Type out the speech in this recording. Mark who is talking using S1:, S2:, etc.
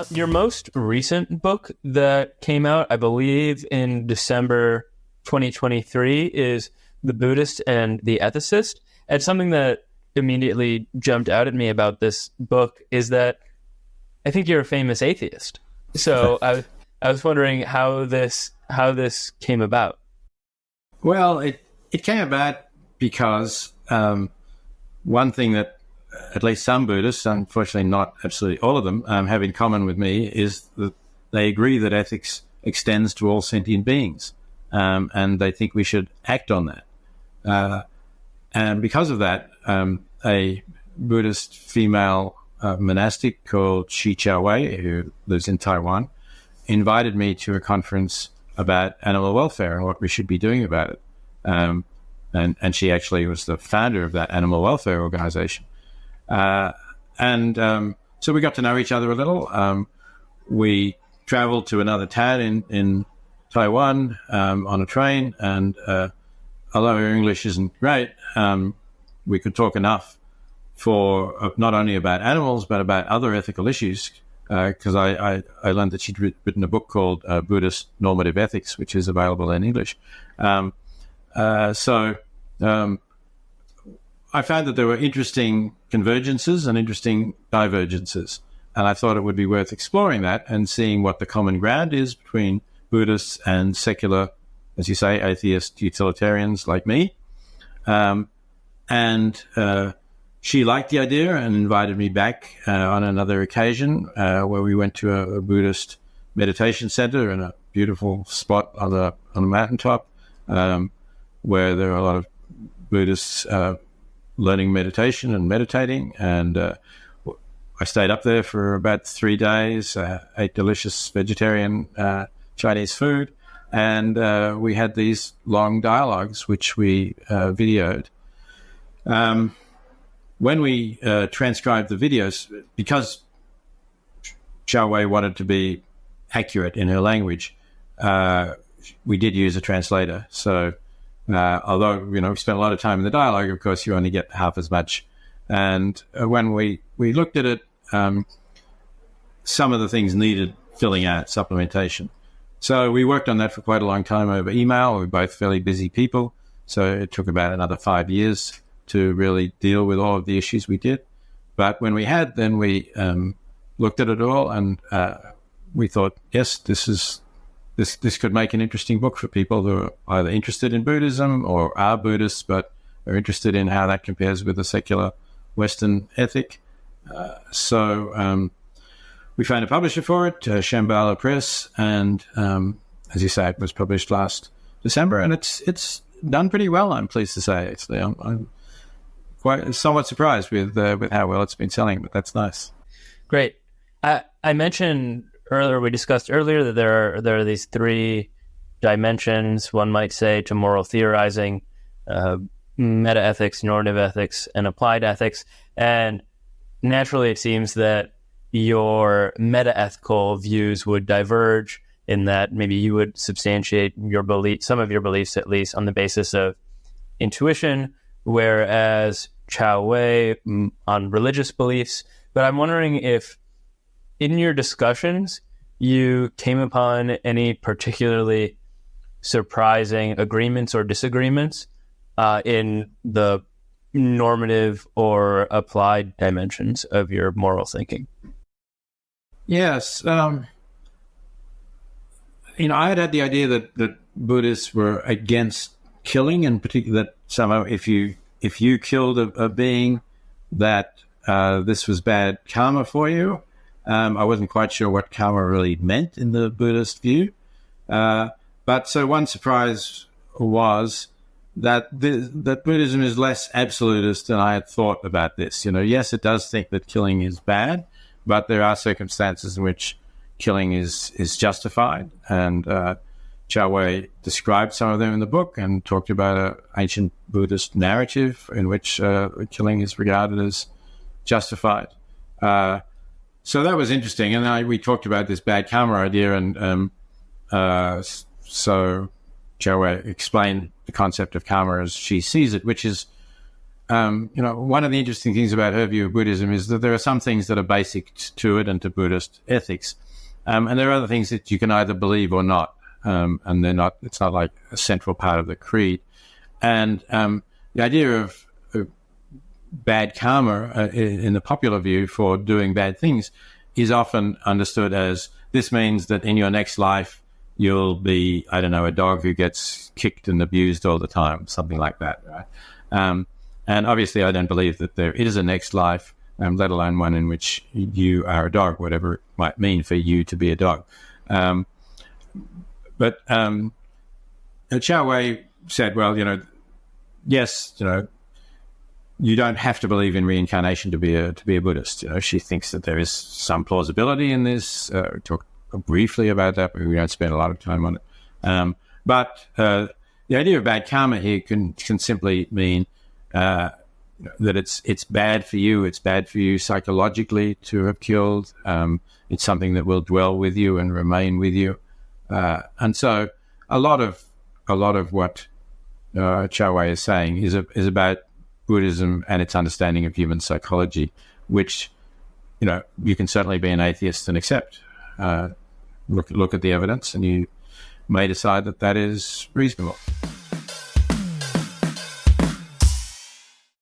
S1: Your most recent book that came out, I believe, in December 2023 is The Buddhist and the Ethicist. And something that immediately jumped out at me about this book is that I think you're a famous atheist. So I was wondering how this came about.
S2: Well, it came about because one thing that at least some Buddhists, unfortunately not absolutely all of them, have in common with me is that they agree that ethics extends to all sentient beings, and they think we should act on that. And because of that, a Buddhist female monastic called Shi Wei, who lives in Taiwan, invited me to a conference about animal welfare and what we should be doing about it. And she actually was the founder of that animal welfare organization. So we got to know each other a little. We traveled to another town in Taiwan on a train, and although her English isn't great, we could talk enough for not only about animals but about other ethical issues, because I learned that she'd written a book called Buddhist Normative Ethics, which is available in English. I found that there were interesting convergences and interesting divergences, and I thought it would be worth exploring that and seeing what the common ground is between Buddhists and secular, as you say, atheist utilitarians like me. She liked the idea and invited me back on another occasion where we went to a Buddhist meditation center in a beautiful spot on a mountaintop where there are a lot of Buddhists learning meditation and meditating. And I stayed up there for about 3 days, ate delicious vegetarian Chinese food, and we had these long dialogues, which we videoed. When we transcribed the videos, because Xiao Wei wanted to be accurate in her language, we did use a translator. So although, we spent a lot of time in the dialogue, of course, you only get half as much. And when we looked at it, some of the things needed filling out, supplementation. So we worked on that for quite a long time over email. We're both fairly busy people, so it took about another 5 years to really deal with all of the issues we did. But when we had, then we looked at it all, and we thought, yes, this could make an interesting book for people who are either interested in Buddhism or are Buddhists, but are interested in how that compares with the secular Western ethic. So we found a publisher for it, Shambhala Press, and as you say, it was published last December, and it's done pretty well, I'm pleased to say. Actually, I'm quite somewhat surprised with how well it's been selling, but that's nice.
S1: Great. I mentioned earlier, we discussed earlier that there are these 3 dimensions, one might say, to moral theorizing: meta-ethics, normative ethics, and applied ethics. And naturally, it seems that your meta-ethical views would diverge in that maybe you would substantiate some of your beliefs, at least, on the basis of intuition, whereas Xiao Wei on religious beliefs. But I'm wondering if in your discussions you came upon any particularly surprising agreements or disagreements in the normative or applied dimensions of your moral thinking.
S2: Yes. I had the idea that Buddhists were against killing, and particularly that somehow if you killed a being, that this was bad karma for you. I wasn't quite sure what karma really meant in the Buddhist view. But so one surprise was that Buddhism is less absolutist than I had thought about this. Yes, it does think that killing is bad, but there are circumstances in which killing is justified. And Xiao Wei described some of them in the book and talked about an ancient Buddhist narrative in which killing is regarded as justified. So that was interesting. And we talked about this bad karma idea, and so Xiao Wei explained the concept of karma as she sees it, which is one of the interesting things about her view of Buddhism is that there are some things that are basic to it and to Buddhist ethics, and there are other things that you can either believe or not, and they're not. It's not like a central part of the creed. And the idea of bad karma in the popular view for doing bad things is often understood as this means that in your next life you'll be, I don't know, a dog who gets kicked and abused all the time, something like that, right? And obviously I don't believe that there is a next life, let alone one in which you are a dog, whatever it might mean for you to be a dog. But Chao Wei said, well, yes, you don't have to believe in reincarnation to be a Buddhist. She thinks that there is some plausibility in this. We talked briefly about that, but we don't spend a lot of time on it. But the idea of bad karma here can simply mean that it's bad for you. It's bad for you psychologically to have killed. It's something that will dwell with you and remain with you. And so a lot of what Chao Wei is saying is about Buddhism and its understanding of human psychology, which you can certainly be an atheist and accept. Look at the evidence, and you may decide that is reasonable.